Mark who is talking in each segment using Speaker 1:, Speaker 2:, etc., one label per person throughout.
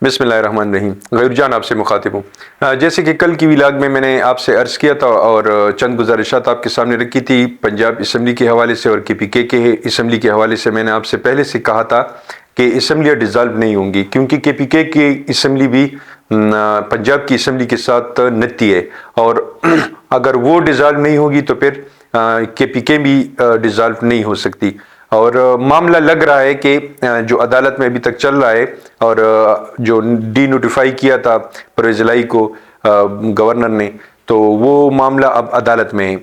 Speaker 1: बिस्मिल्लाहिर्रहमानिर्रहीम। गयूर जान आप से मुखातिब हूँ। जैसे कि कल की व्लॉग में मैंने आपसे अर्ज़ किया था और चंद गुजारिशात आपके सामने रखी थी पंजाब असम्बली के हवाले से और KPK के असम्बली के हवाले से। मैंने आपसे पहले से कहा था कि असम्बलियाँ डिज़ाल्व नहीं होंगी, क्योंकि KPK की असम्बली भी पंजाब की असम्बली के साथ नती है, और अगर वो डिज़ाल्व नहीं होगी तो फिर KPK भी डिज़ाल्व नहीं हो सकती। और मामला लग रहा है कि जो अदालत में अभी तक चल रहा है, और जो डी नोटिफाई किया था परवेज़ इलाही को गवर्नर ने, तो वो मामला अब अदालत में है।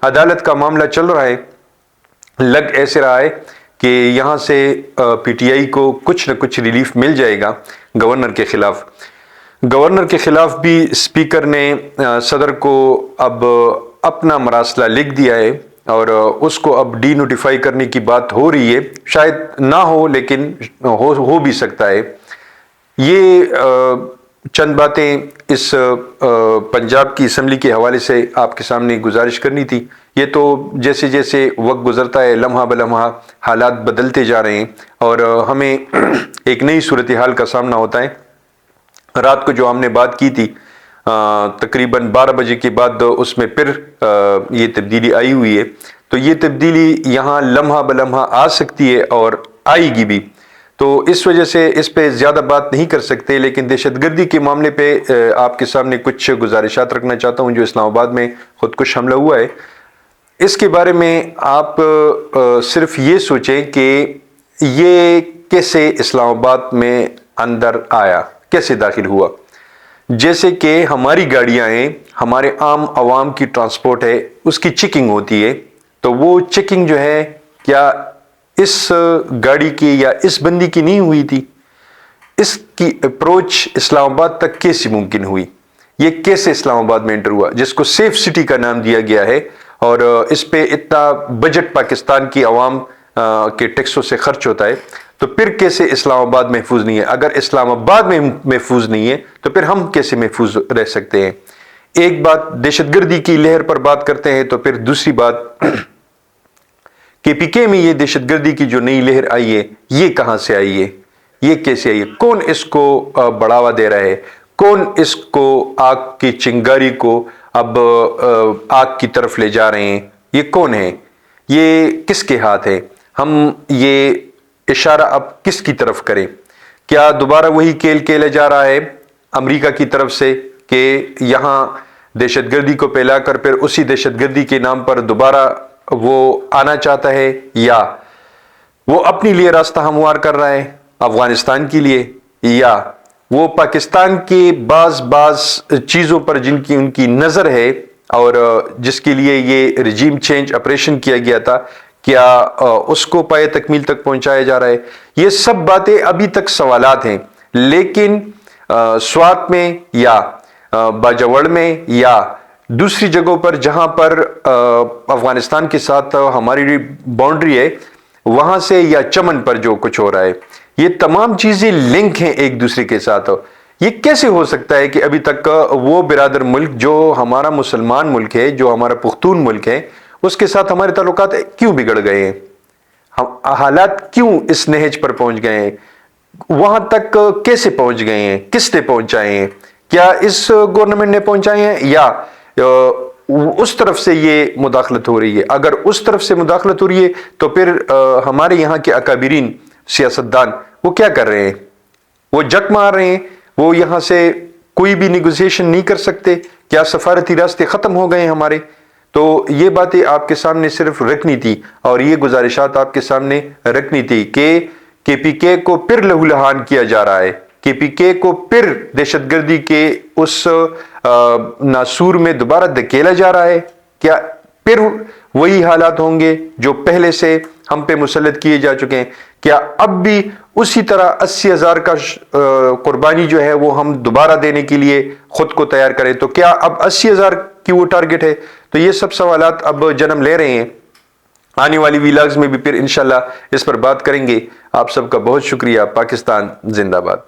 Speaker 1: अदालत का मामला चल रहा है। लग ऐसे रहा है कि यहाँ से PTI को कुछ न कुछ रिलीफ मिल जाएगा गवर्नर के खिलाफ। गवर्नर के खिलाफ भी स्पीकर ने सदर को अब अपना मरासला लिख दिया है, और उसको अब डी नोटिफाई करने की बात हो रही है। शायद ना हो, लेकिन हो भी सकता है। ये चंद बातें इस पंजाब की असम्बली के हवाले से आपके सामने गुजारिश करनी थी। ये तो जैसे जैसे वक्त गुजरता है, लम्हा बलम्हा हालात बदलते जा रहे हैं, और हमें एक नई सूरत हाल का सामना होता है। रात को जो हमने बात की थी तकरीबन 12 बजे के बाद, उसमें फिर ये तब्दीली आई हुई है। तो ये तब्दीली यहाँ लम्हा बलम्हा आ सकती है और आएगी भी। तो इस वजह से इस पे ज़्यादा बात नहीं कर सकते, लेकिन दहशतगर्दी के मामले पे आपके सामने कुछ गुजारिशात रखना चाहता हूँ। जो इस्लामाबाद में खुदकुश हमला हुआ है, इसके बारे में आप सिर्फ ये सोचें कि ये कैसे इस्लामाबाद में अंदर आया, कैसे दाखिल हुआ। जैसे कि हमारी गाड़ियां हैं, हमारे आम आवाम की ट्रांसपोर्ट है, उसकी चेकिंग होती है। तो वो चेकिंग जो है, क्या इस गाड़ी की या इस बंदी की नहीं हुई थी? इसकी अप्रोच इस्लामाबाद तक कैसे मुमकिन हुई? ये कैसे इस्लामाबाद में एंटर हुआ, जिसको सेफ सिटी का नाम दिया गया है, और इस पे इतना बजट पाकिस्तान की आवाम के टैक्सों से खर्च होता है, तो फिर कैसे इस्लामाबाद महफूज नहीं है? अगर इस्लामाबाद में महफूज नहीं है, तो फिर हम कैसे महफूज रह सकते हैं? एक बात दहशतगर्दी की लहर पर बात करते हैं, तो फिर दूसरी बात KPK में ये दहशतगर्दी की जो नई लहर आई है, ये कहां से आई है, ये कैसे आई है? कौन इसको बढ़ावा दे रहा है? कौन इसको आग की चिंगारी को अब आग की तरफ ले जा रहे हैं? ये कौन है? ये किसके हाथ है? हम ये इशारा अब किसकी तरफ करें? क्या दोबारा वही खेल खेला जा रहा है अमेरिका की तरफ से कि यहां दहशतगर्दी को फैलाकर फिर उसी दहशतगर्दी के नाम पर दोबारा वो आना चाहता है, या वो अपने लिए रास्ता हमवार कर रहा है अफगानिस्तान के लिए, या वो पाकिस्तान के बाज चीजों पर जिनकी उनकी नजर है और जिसके लिए ये रिजीम चेंज ऑपरेशन किया गया था, क्या उसको पाए तकमील तक पहुंचाया जा रहा है? ये सब बातें अभी तक सवालात हैं। लेकिन स्वात में या बाजवड़ में या दूसरी जगहों पर जहां पर अफगानिस्तान के साथ हमारी बाउंड्री है, वहां से या चमन पर जो कुछ हो रहा है, ये तमाम चीजें लिंक हैं एक दूसरे के साथ। ये कैसे हो सकता है कि अभी तक वो बिरादर मुल्क जो हमारा मुसलमान मुल्क है, जो हमारा पुख्तून मुल्क है, उसके साथ हमारे ताल्लुकात क्यों बिगड़ गए हैं? हम हालात क्यों इस नहज पर पहुंच गए हैं? वहां तक कैसे पहुंच गए हैं? किसने पहुंचाए हैं? क्या इस गवर्नमेंट ने पहुंचाए हैं, या उस तरफ से ये मुदाखलत हो रही है? अगर उस तरफ से मुदाखलत हो रही है, तो फिर हमारे यहाँ के अकाबिरीन सियासतदान वो क्या कर रहे हैं? वो जक मार रहे हैं। वो यहां से कोई भी निगोशिएशन नहीं कर सकते? क्या सफारती रास्ते खत्म हो गए हमारे? तो ये बातें आपके सामने सिर्फ रखनी थी, और ये गुजारिशात आपके सामने रखनी थी कि KPK को फिर लहूलुहान किया जा रहा है। KPK को फिर दहशतगर्दी के उस नासूर में दोबारा धकेला जा रहा है। क्या फिर वही हालात होंगे जो पहले से हम पे मुसल्लत किए जा चुके हैं? क्या अब भी उसी तरह 80,000 का कुर्बानी जो है वो हम दोबारा देने के लिए खुद को तैयार करें? तो क्या अब 80,000 की वो टारगेट है? तो ये सब सवालात अब जन्म ले रहे हैं। आने वाली व्लॉग्स में भी फिर इंशाल्लाह इस पर बात करेंगे। आप सबका बहुत शुक्रिया। पाकिस्तान जिंदाबाद।